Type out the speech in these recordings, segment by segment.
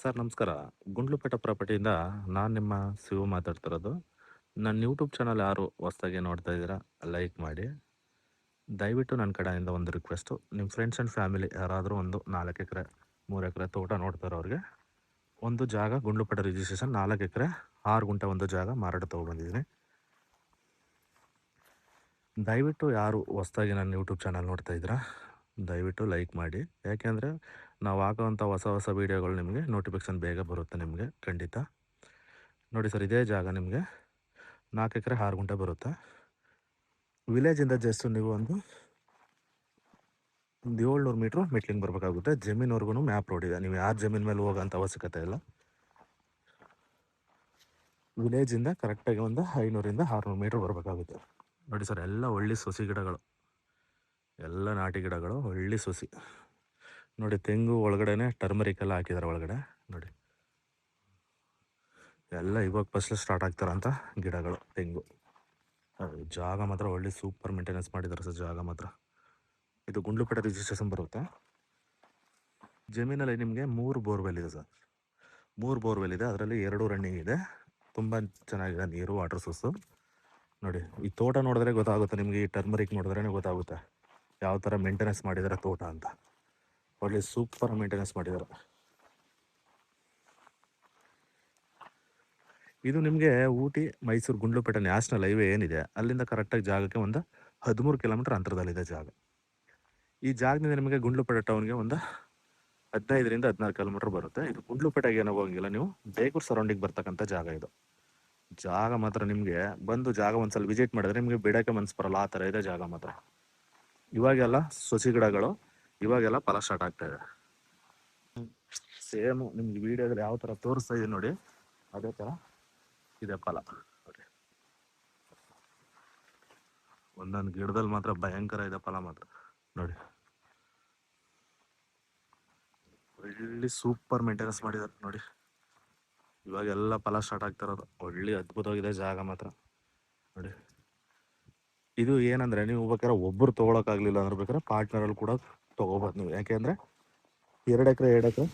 Sir ನಮಸ್ಕಾರ. ಗುಂಡ್ಲುಪೇಟ ಪ್ರಾಪರ್ಟಿಯಿಂದ ನಾನು ನಿಮ್ಮ ಶಿವು ಮಾತಾಡ್ತಿರೋದು. ನನ್ನ ಯೂಟ್ಯೂಬ್ ಚಾನಲ್ ಯಾರು ಹೊಸ್ದಾಗಿ ನೋಡ್ತಾ ಇದ್ದೀರಾ ಲೈಕ್ ಮಾಡಿ. ದಯವಿಟ್ಟು ನನ್ನ ಕಡೆಯಿಂದ ಒಂದು ರಿಕ್ವೆಸ್ಟು, ನಿಮ್ಮ ಫ್ರೆಂಡ್ಸ್ ಆ್ಯಂಡ್ ಫ್ಯಾಮಿಲಿ ಯಾರಾದರೂ ಒಂದು 4 ಎಕರೆ 3 ಎಕರೆ ತೋಟ ನೋಡ್ತಾರವ್ರಿಗೆ ಒಂದು ಜಾಗ ಗುಂಡ್ಲುಪೇಟ ರಿಜಿಸ್ಟ್ರೇಷನ್ 4 ಎಕರೆ 6 ಗುಂಟೆ ಒಂದು ಜಾಗ ಮಾರಾಟ ತೊಗೊಬಂದಿದ್ದೀನಿ. ದಯವಿಟ್ಟು ಯಾರು ಹೊಸ್ದಾಗಿ ನನ್ನ ಯೂಟ್ಯೂಬ್ ಚಾನಲ್ ನೋಡ್ತಾ ಇದ್ದೀರಾ ದಯವಿಟ್ಟು ಲೈಕ್ ಮಾಡಿ. ಯಾಕೆಂದರೆ ನಾವು ಹಾಕೋವಂಥ ಹೊಸ ವೀಡಿಯೋಗಳು ನಿಮಗೆ ನೋಟಿಫಿಕೇಷನ್ ಬೇಗ ಬರುತ್ತೆ ನಿಮಗೆ ಖಂಡಿತ. ನೋಡಿ ಸರ್, ಇದೇ ಜಾಗ ನಿಮಗೆ 4 ಎಕರೆ 6 ಗುಂಟೆ ಬರುತ್ತೆ. ವಿಲೇಜಿಂದ ಜಸ್ಟ್ ನೀವು ಒಂದು 700 ಮೀಟ್ರು ಮೆಟ್ಲಿಂಗ್ ಬರಬೇಕಾಗುತ್ತೆ. ಜಮೀನ್ವರೆಗೂ ಮ್ಯಾಪ್ ರೋಡ್ ಇದೆ, ನೀವು ಯಾರು ಜಮೀನ್ ಮೇಲೆ ಹೋಗೋಂಥ ಅವಶ್ಯಕತೆ ಇಲ್ಲ. ವಿಲೇಜಿಂದ ಕರೆಕ್ಟಾಗಿ ಒಂದು 500ರಿಂದ 600 ಮೀಟ್ರ್ ಬರಬೇಕಾಗುತ್ತೆ. ನೋಡಿ ಸರ್, ಎಲ್ಲ ಒಳ್ಳೆ ಸೊಸಿ ಗಿಡಗಳು, ಎಲ್ಲ ನಾಟಿ ಗಿಡಗಳು, ಒಳ್ಳೆ ಸೊಸಿ. ನೋಡಿ ತೆಂಗು ಒಳಗಡೆನೆ ಟರ್ಮರಿಕ್ ಎಲ್ಲ ಹಾಕಿದ್ದಾರೆ ಒಳಗಡೆ. ನೋಡಿ ಎಲ್ಲ ಇವಾಗ ಫಸ್ಟ್ ಸ್ಟಾರ್ಟ್ ಆಗ್ತಾರಂಥ ಗಿಡಗಳು ತೆಂಗು. ಜಾಗ ಮಾತ್ರ ಒಳ್ಳೆ ಸೂಪರ್ ಮೇಂಟೆನೆನ್ಸ್ ಮಾಡಿದ್ದಾರೆ ಸರ್ ಜಾಗ ಮಾತ್ರ. ಇದು ಗುಂಡ್ಲುಪೇಟೆ ರಿಜಿಸ್ಟ್ರೇಷನ್ ಬರುತ್ತೆ. ಜಮೀನಲ್ಲಿ ನಿಮಗೆ 3 ಬೋರ್ವೆಲ್ ಇದೆ ಸರ್, 3 ಬೋರ್ವೆಲ್ ಇದೆ. ಅದರಲ್ಲಿ 2 ರನ್ನಿಂಗ್ ಇದೆ. ತುಂಬ ಚೆನ್ನಾಗಿದೆ ನೀರು, ವಾಟರ್ ಸೋರ್ಸು. ನೋಡಿ ಈ ತೋಟ ನೋಡಿದ್ರೆ ಗೊತ್ತಾಗುತ್ತೆ ನಿಮಗೆ, ಈ ಟರ್ಮರಿಕ್ ನೋಡಿದ್ರೇ ಗೊತ್ತಾಗುತ್ತೆ ಯಾವ ಥರ ಮೇಂಟೆನೆನ್ಸ್ ಮಾಡಿದ್ದಾರೆ ತೋಟ ಅಂತ. ಒಳ್ಳೆ ಸೂಪರ್ ಮೇಂಟೆನೆನ್ಸ್ ಮಾಡಿದ್ದಾರೆ. ಇದು ನಿಮಗೆ ಊಟಿ ಮೈಸೂರು ಗುಂಡ್ಲುಪೇಟೆ ನ್ಯಾಷನಲ್ ಹೈವೇ ಏನಿದೆ ಅಲ್ಲಿಂದ ಕರೆಕ್ಟಾಗಿ ಜಾಗಕ್ಕೆ ಒಂದು 13 ಕಿಲೋಮೀಟರ್ ಅಂತರದಲ್ಲಿದೆ ಜಾಗ. ಈ ಜಾಗದಿಂದ ನಿಮಗೆ ಗುಂಡ್ಲುಪೇಟೆ ಟೌನ್ಗೆ ಒಂದು 15ರಿಂದ 16 ಕಿಲೋಮೀಟರ್ ಬರುತ್ತೆ. ಇದು ಗುಂಡ್ಲುಪೇಟೆಗೆ ಏನೋ ಹೋಗಿಲ್ಲ, ನೀವು ಬೇಗೂರು ಸರೌಂಡಿಂಗ್ ಬರ್ತಕ್ಕಂಥ ಜಾಗ ಇದು. ಜಾಗ ಮಾತ್ರ ನಿಮಗೆ ಬಂದು ಜಾಗ ಒಂದ್ಸಲ ವಿಸಿಟ್ ಮಾಡಿದ್ರೆ ನಿಮಗೆ ಬಿಡೋಕ್ಕೆ ಮನ್ಸು ಬರಲ್ಲ, ಆ ಥರ ಇದೆ ಜಾಗ ಮಾತ್ರ. ಇವಾಗೆಲ್ಲ ಸೊಸಿ ಗಿಡಗಳು ಇವಾಗೆಲ್ಲ ಫಲ ಸ್ಟಾರ್ಟ್ ಆಗ್ತಾ ಇದೆ. ಸೇಮು ನಿಮ್ಗೆ ವಿಡಿಯೋದಲ್ಲಿ ಯಾವ ಥರ ತೋರಿಸ್ತಾ ಇದೆ ನೋಡಿ, ಅದೇ ಥರ ಇದೆ ಫಲ. ನೋಡಿ ಒಂದೊಂದು ಗಿಡದಲ್ಲಿ ಮಾತ್ರ ಭಯಂಕರ ಇದೆ ಫಲ ಮಾತ್ರ. ನೋಡಿ ಒಳ್ಳೆ ಸೂಪರ್ ಮೇಂಟೆನೆನ್ಸ್ ಮಾಡಿದ್ದಾರೆ ನೋಡಿ. ಇವಾಗೆಲ್ಲ ಫಲ ಸ್ಟಾರ್ಟ್ ಆಗ್ತಾ ಇರೋದು. ಒಳ್ಳೆ ಅದ್ಭುತವಾಗಿದೆ ಜಾಗ ಮಾತ್ರ. ನೋಡಿ ಇದು ಏನಂದರೆ ನೀವು ಬೇಕಾದ್ರೆ ಒಬ್ಬರು ತೊಗೊಳಕ್ಕಾಗಲಿಲ್ಲ ಅಂದ್ರೆ ಬೇಕಾದ್ರೆ ಪಾರ್ಟ್ನರಲ್ಲಿ ಕೂಡ ತೊಗೋಬೋದು ನೀವು. ಯಾಕೆಂದರೆ 2 ಎಕರೆ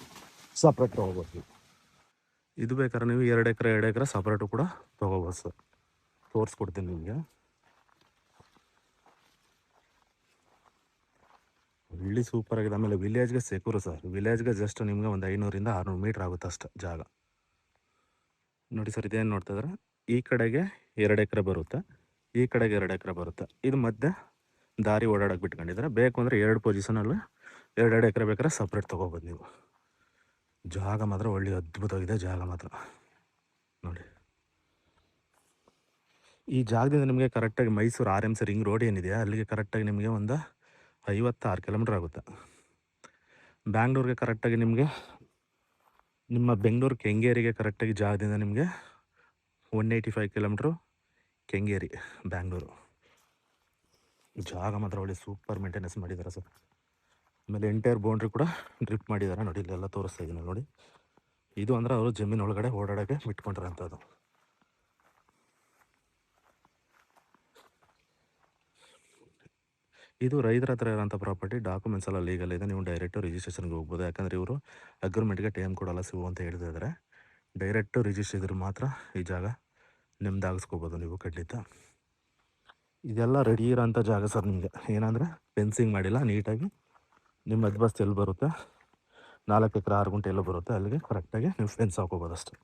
ಸಪ್ರೇಟ್ ತೊಗೋಬೋದು ನೀವು. ಇದು ಬೇಕಾದ್ರೆ ನೀವು 2 ಎಕರೆ ಸಪ್ರೇಟು ಕೂಡ ತೊಗೋಬೋದು ಸರ್. ತೋರಿಸ್ಕೊಡ್ತೀನಿ ನಿಮಗೆ. ಒಳ್ಳೆ ಸೂಪರ್ ಆಗಿದೆ. ಆಮೇಲೆ ವಿಲೇಜ್ಗೆ ಸೆಕ್ಯೂರು ಸರ್. ವಿಲೇಜ್ಗೆ ಜಸ್ಟ್ ನಿಮಗೆ ಒಂದು 500ರಿಂದ 600 ಮೀಟ್ರ್ ಆಗುತ್ತೆ ಅಷ್ಟೇ ಜಾಗ. ನೋಡಿ ಸರ್, ಇದೇನು ನೋಡ್ತಾ ಇದ್ದಾರೆ, ಈ ಕಡೆಗೆ 2 ಎಕರೆ ಬರುತ್ತೆ, ಈ ಕಡೆಗೆ 2 ಎಕರೆ ಬರುತ್ತೆ. ಇದು ಮಧ್ಯೆ ದಾರಿ ಓಡಾಡೋಕೆ ಬಿಟ್ಕೊಂಡಿದ್ದಾರೆ. ಬೇಕು ಅಂದರೆ 2 ಪೊಸಿಷನಲ್ಲಿ 2 ಎಕರೆ ಬೇಕಾದ್ರೆ ಸಪ್ರೇಟ್ ತೊಗೋಬೋದು ನೀವು. ಜಾಗ ಮಾತ್ರ ಒಳ್ಳೆ ಅದ್ಭುತವಾಗಿದೆ ಜಾಗ ಮಾತ್ರ. ನೋಡಿ ಈ ಜಾಗದಿಂದ ನಿಮಗೆ ಕರೆಕ್ಟಾಗಿ ಮೈಸೂರು RMC ರಿಂಗ್ ರೋಡ್ ಏನಿದೆ ಅಲ್ಲಿಗೆ ಕರೆಕ್ಟಾಗಿ ನಿಮಗೆ ಒಂದು 56 ಕಿಲೋಮೀಟ್ರ್ ಆಗುತ್ತೆ. ಬ್ಯಾಂಗ್ಳೂರಿಗೆ ಕರೆಕ್ಟಾಗಿ ನಿಮಗೆ ನಿಮ್ಮ ಬೆಂಗಳೂರು ಕೆಂಗೇರಿಗೆ ಕರೆಕ್ಟಾಗಿ ಜಾಗದಿಂದ ನಿಮಗೆ 185 ಕಿಲೋಮೀಟ್ರು ಕೆಂಗೇರಿ ಬ್ಯಾಂಗ್ಳೂರು. ಜಾಗ ಮಾತ್ರ ಒಳ್ಳೆ ಸೂಪರ್ ಮೇಂಟೆನೆನ್ಸ್ ಮಾಡಿದ್ದಾರೆ ಸರ್. ಆಮೇಲೆ ಎಂಟೈರ್ ಬೌಂಡ್ರಿ ಕೂಡ ಡ್ರಿಪ್ ಮಾಡಿದ್ದಾರೆ ನೋಡಿ, ಇಲ್ಲೆಲ್ಲ ತೋರಿಸ್ತಾ ಇದ್ದೀನಿ ನೋಡಿ. ಇದು ಅಂದರೆ ಅವರು ಜಮೀನು ಒಳಗಡೆ ಓಡಾಡೋಕ್ಕೆ ಬಿಟ್ಕೊಂಡಿರೋಂಥದ್ದು. ಇದು ರೈತರ ಹತ್ರ ಇರೋಂಥ ಪ್ರಾಪರ್ಟಿ. ಡಾಕ್ಯುಮೆಂಟ್ಸ್ ಎಲ್ಲ ಲೀಗಲ್ ಇದೆ, ನೀವು ಡೈರೆಕ್ಟು ರಿಜಿಸ್ಟ್ರೇಷನ್ಗೆ ಹೋಗ್ಬೋದು. ಯಾಕಂದರೆ ಇವರು ಅಗ್ರಿಮೆಂಟ್ಗೆ ಟೈಮ್ ಕೊಡಲ್ಲ ಸಿಗು ಅಂತ ಹೇಳ್ತಾ ಇದ್ದಾರೆ. ಡೈರೆಕ್ಟು ರಿಜಿಸ್ಟ್ರ್ ಇದ್ರೆ ಮಾತ್ರ ಈ ಜಾಗ ನಿಮ್ದಾಗಿಸ್ಕೋಬೋದು ನೀವು ಖಂಡಿತ. ಇದೆಲ್ಲ ರೆಡಿ ಇರೋಂಥ ಜಾಗ ಸರ್. ನಿಮಗೆ ಏನಂದರೆ ಫೆನ್ಸಿಂಗ್ ಮಾಡಿಲ್ಲ, ನೀಟಾಗಿ ನಿಮ್ಮ ಹದ್ಬಸ್ತು ಎಲ್ಲಿ ಬರುತ್ತೆ 4 ಎಕರೆ 6 ಗುಂಟೆ ಎಲ್ಲ ಬರುತ್ತೆ ಅಲ್ಲಿಗೆ ಕರೆಕ್ಟಾಗಿ ನೀವು ಫೆನ್ಸ್ ಹಾಕೋಬೋದು ಅಷ್ಟೆ.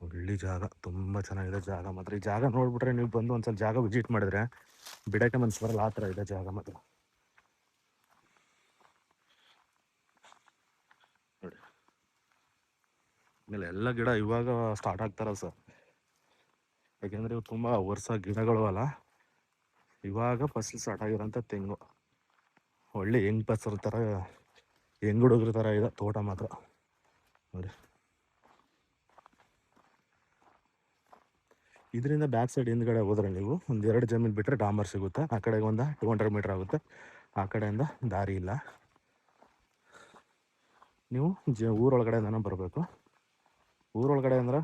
ಒಳ್ಳೆ ಜಾಗ, ತುಂಬ ಚೆನ್ನಾಗಿದೆ ಜಾಗ ಮಾತ್ರ. ಈ ಜಾಗ ನೋಡಿಬಿಟ್ರೆ ನೀವು ಬಂದು ಒಂದ್ಸಲ ಜಾಗ ವಿಸಿಟ್ ಮಾಡಿದ್ರೆ ಬಿಡೋಕ್ಕೆ ಮನ್ಸು ಬರಲ್ಲ, ಆ ಥರ ಇದೆ ಜಾಗ ಮಾತ್ರ. ನೋಡಿ ಆಮೇಲೆ ಎಲ್ಲ ಗಿಡ ಇವಾಗ ಸ್ಟಾರ್ಟ್ ಆಗ್ತಾರಲ್ಲ ಸರ್, ಯಾಕೆಂದರೆ ಇವು ತುಂಬ ವರ್ಷ ಗಿಡಗಳು ಅಲ್ಲ, ಇವಾಗ ಫಸ್ಟ್ ಸ್ಟಾರ್ಟ್ ಆಗಿರೋಂಥ ತೆಂಗು. ಒಳ್ಳೆ ಹೆಂಗ್ ಪಸರ ಥರ ಹೆಂಗ್ ಹುಡುಗ್ರ ಥರ ಇದೆ ತೋಟ ಮಾತ್ರ. ನೋಡಿ ಇದರಿಂದ ಬ್ಯಾಕ್ ಸೈಡ್ ಹಿಂದ್ಗಡೆ ಹೋದ್ರೆ ನೀವು ಒಂದು 2 ಜಮೀನು ಬಿಟ್ಟರೆ ಡಾಂಬರ್ ಸಿಗುತ್ತೆ. ಆ ಕಡೆಗೆ ಒಂದು 200 ಮೀಟ್ರ್ ಆಗುತ್ತೆ, ಆ ಕಡೆಯಿಂದ ದಾರಿ ಇಲ್ಲ. ನೀವು ಊರೊಳಗಡೆಯಿಂದನೇ ಬರಬೇಕು. ಊರೊಳಗಡೆ ಅಂದ್ರೆ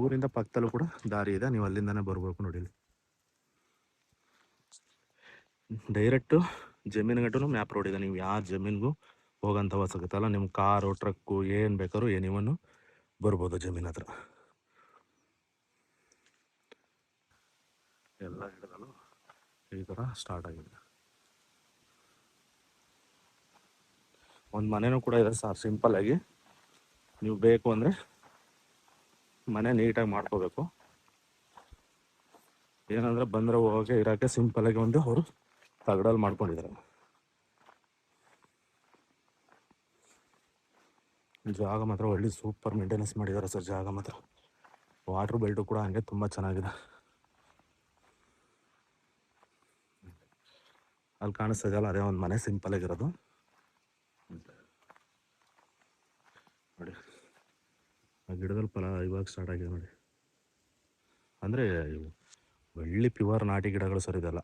ಊರಿಂದ ಪಕ್ಕದಲ್ಲೂ ಕೂಡ ದಾರಿ ಇದೆ, ನೀವು ಅಲ್ಲಿಂದನೇ ಬರಬೇಕು. ನೋಡಿ ಡೈರೆಕ್ಟು ಜಮೀನು ಗಂಟು ಮ್ಯಾಪ್ ರೋಡ್ ಇದೆ. ನೀವು ಯಾವ ಜಮೀನಿಗೂ ಹೋಗೋಂಥ ಅವಶ್ಯಕತೆ ನಿಮ್ಮ ಕಾರು ಟ್ರಕ್ಕು ಏನು ಬೇಕಾದ್ರೂ ಏನಿವನ್ನು ಬರ್ಬೋದು ಜಮೀನು ಹತ್ರ. ಎಲ್ಲ ಗಿಡಗಳು ಈ ಥರ ಸ್ಟಾರ್ಟ್ ಆಗಿದೆ. ಒಂದು ಮನೆಯೂ ಕೂಡ ಇದೆ ಸರ್. ಸಿಂಪಲ್ಲಾಗಿ ನೀವು ಬೇಕು ಅಂದರೆ ಮನೆ ನೀಟಾಗಿ ಮಾಡ್ಕೋಬೇಕು. ಏನಂದರೆ ಬಂದರೆ ಹೋಗೋಕ್ಕೆ ಇರೋಕ್ಕೆ ಸಿಂಪಲ್ಲಾಗಿ ಒಂದು ಅವರು ತಗಡಲ್ಲಿ ಮಾಡ್ಕೊಂಡಿದ್ದಾರೆ. ಜಾಗ ಮಾತ್ರ ಒಳ್ಳೆ ಸೂಪರ್ ಮೇಂಟೆನೆನ್ಸ್ ಮಾಡಿದ್ದಾರೆ ಸರ್. ಜಾಗ ಮಾತ್ರ ವಾಟ್ರ್ ಬೆಲ್ಟು ಕೂಡ ಹಂಗೆ ತುಂಬ ಚೆನ್ನಾಗಿದೆ. ಅಲ್ಲಿ ಕಾಣಿಸ್ತಾ ಇದೆಯಲ್ಲ ಅದೇ ಒಂದು ಮನೆ ಸಿಂಪಲ್ಲಾಗಿರೋದು ನೋಡಿ. ಆ ಗಿಡದಲ್ಲಿ ಫಲ ಇವಾಗ ಸ್ಟಾರ್ಟ್ ಆಗಿದೆ ನೋಡಿ. ಅಂದರೆ ಒಳ್ಳೆ ಪ್ಯೂರ್ ನಾಟಿ ಗಿಡಗಳು ಸರ್ ಇದೆಲ್ಲ.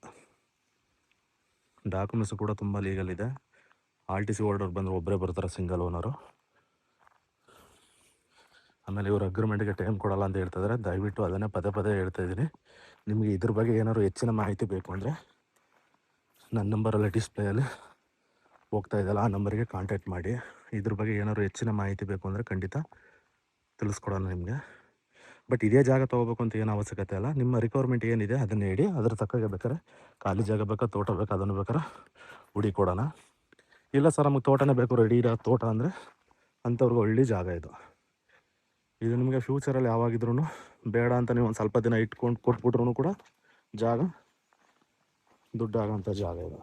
ಡಾಕ್ಯುಮೆಂಟ್ಸು ಕೂಡ ತುಂಬ ಲೀಗಲ್ ಇದೆ. RTC ಹೋಲ್ಡರ್ ಬಂದರೆ ಒಬ್ಬರೇ ಬರ್ತಾರೆ, ಸಿಂಗಲ್ ಓನರು. ಆಮೇಲೆ ಇವರು ಅಗ್ರಿಮೆಂಟ್ಗೆ ಟೈಮ್ ಕೊಡಲ್ಲ ಅಂತ ಹೇಳ್ತಿದ್ದಾರೆ. ದಯವಿಟ್ಟು ಅದನ್ನೇ ಪದೇ ಪದೇ ಹೇಳ್ತಾಯಿದ್ದೀನಿ. ನಿಮಗೆ ಇದ್ರ ಬಗ್ಗೆ ಏನಾದ್ರು ಹೆಚ್ಚಿನ ಮಾಹಿತಿ ಬೇಕು ಅಂದರೆ ನನ್ನ ನಂಬರಲ್ಲಿ ಡಿಸ್ಪ್ಲೇಯಲ್ಲಿ ಹೋಗ್ತಾ ಇದೆಯಲ್ಲ ಆ ನಂಬರಿಗೆ ಕಾಂಟ್ಯಾಕ್ಟ್ ಮಾಡಿ. ಇದ್ರ ಬಗ್ಗೆ ಏನಾದ್ರು ಹೆಚ್ಚಿನ ಮಾಹಿತಿ ಬೇಕು ಅಂದರೆ ಖಂಡಿತ ತಿಳಿಸ್ಕೊಡೋಣ ನಿಮಗೆ. ಬಟ್ ಇದೇ ಜಾಗ ತೊಗೋಬೇಕು ಅಂತ ಏನು ಅವಶ್ಯಕತೆ ಅಲ್ಲ. ನಿಮ್ಮ ರಿಕ್ವೈರ್ಮೆಂಟ್ ಏನಿದೆ ಅದನ್ನು ಹೇಳಿ, ಅದ್ರ ತಕ್ಕಾಗೆ ಬೇಕಾರೆ ಖಾಲಿ ಜಾಗ ಬೇಕಾ ತೋಟ ಬೇಕಾ ಅದನ್ನು ಬೇಕಾರೆ ಹುಡಿ ಕೊಡೋಣ. ಇಲ್ಲ ಸರ್ ನಮಗೆ ತೋಟನೇ ಬೇಕು, ರೆಡಿ ಇರೋ ತೋಟ ಅಂದರೆ ಅಂಥವ್ರಿಗೆ ಒಳ್ಳೆ ಜಾಗ ಇದು. ಇದು ನಿಮಗೆ ಫ್ಯೂಚರಲ್ಲಿ ಯಾವಾಗಿದ್ರೂ ಬೇಡ ಅಂತ ನೀವು ಒಂದು ಸ್ವಲ್ಪ ದಿನ ಇಟ್ಕೊಂಡು ಕೊಟ್ಬಿಟ್ರು ಕೂಡ ಜಾಗ ದುಡ್ಡು ಆಗೋಂಥ ಜಾಗ ಇದು.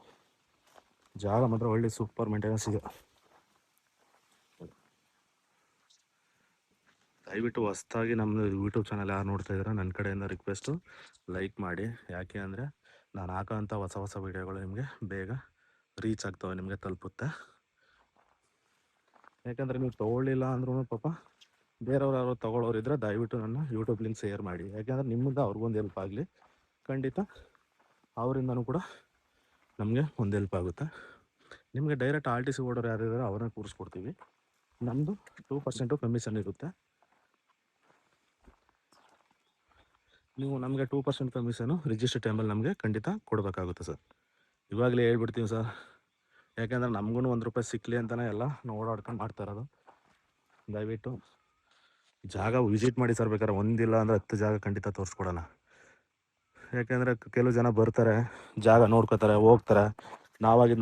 ಜಾಗ ಮಾತ್ರ ಒಳ್ಳೆ ಸೂಪರ್ ಮೇಂಟೆನೆನ್ಸ್ ಇದೆ. ದಯವಿಟ್ಟು ಹೊಸ್ದಾಗಿ ನಮ್ಮದು ಯೂಟ್ಯೂಬ್ ಚಾನಲ್ ಯಾರು ನೋಡ್ತಾ ಇದ್ದೀರಾ ನನ್ನ ಕಡೆಯಿಂದ ರಿಕ್ವೆಸ್ಟು ಲೈಕ್ ಮಾಡಿ. ಯಾಕೆ ಅಂದರೆ ನಾನು ಹಾಕೋಂಥ ಹೊಸ ಹೊಸ ವೀಡಿಯೋಗಳು ನಿಮಗೆ ಬೇಗ ರೀಚ್ ಆಗ್ತವೆ, ನಿಮಗೆ ತಲುಪುತ್ತೆ. ಯಾಕಂದರೆ ನೀವು ತೊಗೊಳ್ಳಿಲ್ಲ ಅಂದ್ರೂ ಪಾಪ ಬೇರೆಯವ್ರು ಯಾರು ತೊಗೊಳ್ಳೋರಿದ್ರೆ ದಯವಿಟ್ಟು ನನ್ನ ಯೂಟ್ಯೂಬ್ ಲಿಂಕ್ ಶೇರ್ ಮಾಡಿ. ಯಾಕೆಂದರೆ ನಿಮ್ಮಿಂದ ಅವ್ರಿಗೊಂದು ಹೆಲ್ಪ್ ಆಗಲಿ. ಖಂಡಿತ ಅವರಿಂದನೂ ಕೂಡ ನಮಗೆ ಒಂದು ಹೆಲ್ಪ್ ಆಗುತ್ತೆ. ನಿಮಗೆ ಡೈರೆಕ್ಟ್ RTC ಓಡರ್ ಯಾರಿದ್ದಾರೆ ಅವ್ರನ್ನ ಕೂರಿಸ್ಕೊಡ್ತೀವಿ. ನಮ್ಮದು 2% ಕಮಿಷನ್ ಇರುತ್ತೆ. ನೀವು ನಮಗೆ 2% ಕಮಿಷನು ರಿಜಿಸ್ಟರ್ ಟೈಮಲ್ಲಿ ನಮಗೆ ಖಂಡಿತ ಕೊಡಬೇಕಾಗುತ್ತೆ ಸರ್. ಇವಾಗಲೇ ಹೇಳ್ಬಿಡ್ತೀವಿ ಸರ್. ಯಾಕೆಂದರೆ ನಮಗೂ ₹1 ಸಿಕ್ಕಲಿ ಅಂತಲೇ ಎಲ್ಲ ಓಡಾಡ್ಕೊಂಡು ಮಾಡ್ತಾ ಇರೋದು. ದಯವಿಟ್ಟು ಜಾಗ ವಿಸಿಟ್ ಮಾಡಿ ಸರ್. ಬೇಕಾದ್ರೆ ಒಂದಿಲ್ಲ ಅಂದರೆ 10 ಜಾಗ ಖಂಡಿತ ತೋರಿಸ್ಕೊಡೋಣ. ಯಾಕೆಂದರೆ ಕೆಲವು ಜನ ಬರ್ತಾರೆ, ಜಾಗ ನೋಡ್ಕೋತಾರೆ, ಹೋಗ್ತಾರೆ.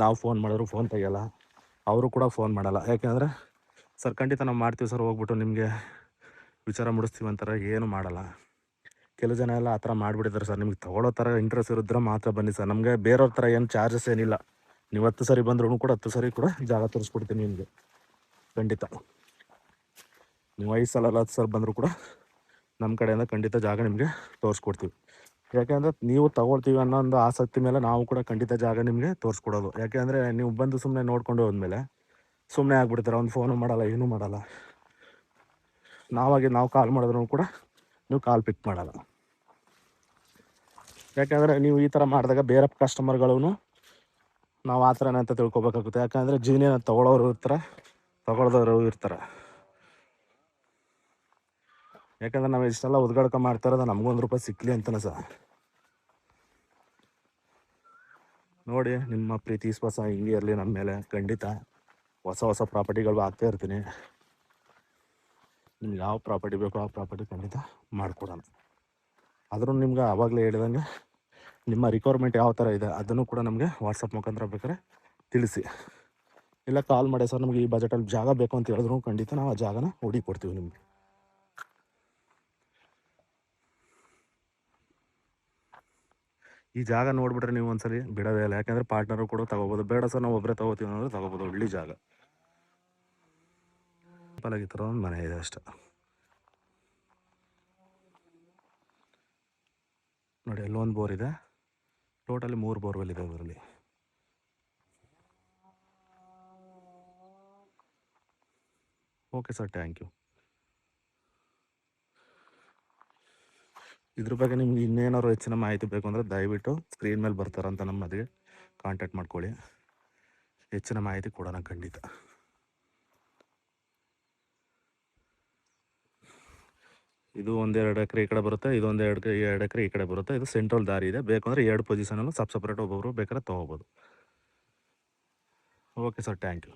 ನಾವು ಫೋನ್ ಮಾಡಿದ್ರು ಫೋನ್ ತೆಗಿಯಲ್ಲ, ಅವರು ಕೂಡ ಫೋನ್ ಮಾಡಲ್ಲ. ಯಾಕೆಂದರೆ ಸರ್ ಖಂಡಿತ ನಾವು ಮಾಡ್ತೀವಿ ಸರ್, ಹೋಗ್ಬಿಟ್ಟು ನಿಮಗೆ ವಿಚಾರ ಮುಡಿಸ್ತೀವಿ ಅಂತಾರೆ, ಏನು ಮಾಡಲ್ಲ. ಕೆಲವು ಜನ ಎಲ್ಲ ಆ ಥರ ಮಾಡಿಬಿಟ್ಟಿದ್ದಾರೆ ಸರ್. ನಿಮಗೆ ತೊಗೊಳ್ಳೋ ಥರ ಇಂಟ್ರೆಸ್ಟ್ ಇರಿದ್ರೆ ಮಾತ್ರ ಬನ್ನಿ ಸರ್. ನಮಗೆ ಬೇರೆಯವ್ರ ಥರ ಏನು ಚಾರ್ಜಸ್ ಏನಿಲ್ಲ. ನೀವು 10 ಸರಿ ಬಂದ್ರೂ ಕೂಡ 10 ಸರಿ ಕೂಡ ಜಾಗ ತೋರಿಸ್ಕೊಡ್ತೀನಿ ನಿಮಗೆ ಖಂಡಿತ. ನೀವು 5 ಸಲ 10 ಸಲ ಬಂದರೂ ಕೂಡ ನಮ್ಮ ಕಡೆಯಿಂದ ಖಂಡಿತ ಜಾಗ ನಿಮಗೆ ತೋರಿಸ್ಕೊಡ್ತೀವಿ. ಯಾಕೆಂದರೆ ನೀವು ತೊಗೊಳ್ತೀವಿ ಅನ್ನೋ ಒಂದು ಆಸಕ್ತಿ ಮೇಲೆ ನಾವು ಕೂಡ ಖಂಡಿತ ಜಾಗ ನಿಮಗೆ ತೋರಿಸ್ಕೊಡೋದು. ಯಾಕೆಂದರೆ ನೀವು ಬಂದು ಸುಮ್ಮನೆ ನೋಡ್ಕೊಂಡು ಹೋದ್ಮೇಲೆ ಸುಮ್ಮನೆ ಆಗ್ಬಿಡ್ತಾರೆ, ಒಂದು ಫೋನು ಮಾಡಲ್ಲ, ಏನೂ ಮಾಡಲ್ಲ. ನಾವು ಕಾಲ್ ಮಾಡಿದ್ರೂ ಕೂಡ ನೀವು ಕಾಲ್ ಪಿಕ್ ಮಾಡಲ್ಲ. ಯಾಕೆಂದರೆ ನೀವು ಈ ಥರ ಮಾಡಿದಾಗ ಬೇರೆ ಕಸ್ಟಮರ್ಗಳೂ ನಾವು ಆ ಥರನೇ ಅಂತ ತಿಳ್ಕೊಬೇಕಾಗುತ್ತೆ. ಯಾಕಂದರೆ ಜೀವನ ತೊಗೊಳೋರು ಇರ್ತಾರೆ, ತೊಗೊಳ್ದವರು ಇರ್ತಾರೆ. ಯಾಕಂದರೆ ನಾವು ಇಷ್ಟೆಲ್ಲ ಉದ್ಗಾಡ್ಕ ಮಾಡ್ತಾ ಇರೋದು ನಮಗೂ ₹1 ಸಿಕ್ಕಲಿ ಅಂತಲೇ ಸರ್. ನೋಡಿ, ನಿಮ್ಮ ಪ್ರೀತಿ ವಿಶ್ವಾಸ ಹಿಂಗೆ ಇರಲಿ ನಮ್ಮ ಮೇಲೆ. ಖಂಡಿತ ಹೊಸ ಹೊಸ ಪ್ರಾಪರ್ಟಿಗಳು ಆಗ್ತಾ ಇರ್ತೀನಿ. ನಿಮ್ಗೆ ಯಾವ ಪ್ರಾಪರ್ಟಿ ಬೇಕೋ ಆ ಪ್ರಾಪರ್ಟಿ ಖಂಡಿತ ಮಾಡಿಕೊಡೋಣ. ಆದರೂ ನಿಮ್ಗೆ ಆವಾಗಲೇ ಹೇಳಿದಂಗೆ ನಿಮ್ಮ ರಿಕ್ವೈರ್ಮೆಂಟ್ ಯಾವ ಥರ ಇದೆ ಅದನ್ನು ಕೂಡ ನಮಗೆ ವಾಟ್ಸಪ್ ಮುಖಾಂತರ ಬೇಕಾದ್ರೆ ತಿಳಿಸಿ. ಇಲ್ಲ ಕಾಲ್ ಮಾಡಿ ಸರ್ ನಮಗೆ ಈ ಬಜೆಟಲ್ಲಿ ಜಾಗ ಬೇಕು ಅಂತ ಹೇಳಿದ್ರು ಖಂಡಿತ ನಾವು ಆ ಜಾಗನ ಕೊಡ್ತೀವಿ ನಿಮಗೆ. ಈ ಜಾಗ ನೋಡಿಬಿಟ್ರೆ ನೀವು ಒಂದ್ಸರಿ ಬಿಡೋದೇ ಇಲ್ಲ. ಯಾಕೆಂದರೆ ಪಾರ್ಟ್ನರು ಕೂಡ ತೊಗೋಬೋದು. ಬೇಡ ಸರ್ ನಾವು ಒಬ್ಬರೇ ತೊಗೋತೀವಿ ಅನ್ನೋದು ತೊಗೋಬೋದು. ಒಳ್ಳೆ ಜಾಗ ಸಿಂಪಲಾಗಿ ಥರ ಒಂದು ಮನೆ ಇದೆ ಅಷ್ಟೇ. ನೋಡಿ, ಅಲ್ಲೊಂದು ಬೋರ್ ಇದೆ. ಟೋಟಲಿ 3 ಬೋರ್ವೆಲ್ ಇದೆ ಅದರಲ್ಲಿ. Okay sir, thank you. ಇದ್ರ ಬಗ್ಗೆ ನಿಮ್ಗೆ ಇನ್ನೇನಾದ್ರು ಹೆಚ್ಚಿನ ಮಾಹಿತಿ ಬೇಕು ಅಂದರೆ ದಯವಿಟ್ಟು ಸ್ಕ್ರೀನ್ ಮೇಲೆ ಬರ್ತಾರಂತ ನಮ್ಮದಿಗೆ ಕಾಂಟ್ಯಾಕ್ಟ್ ಮಾಡ್ಕೊಳ್ಳಿ. ಹೆಚ್ಚಿನ ಮಾಹಿತಿ ಕೊಡೋಣ ಖಂಡಿತ. ಇದು 1-2 ಎಕರೆ ಈ ಕಡೆ ಬರುತ್ತೆ, ಇದೊಂದು 2 ಎಕರೆ ಈ ಕಡೆ ಬರುತ್ತೆ. ಇದು ಸೆಂಟ್ರಲ್ ದಾರಿ ಇದೆ. ಬೇಕಂದರೆ 2 ಪೊಸಿಷನಲ್ಲೂ ಸಪ್ರೇಟ್ ಒಬ್ಬೊಬ್ರು ಬೇಕಾದ್ರೆ ತೊಗೋಬೋದು. Okay sir, thank you.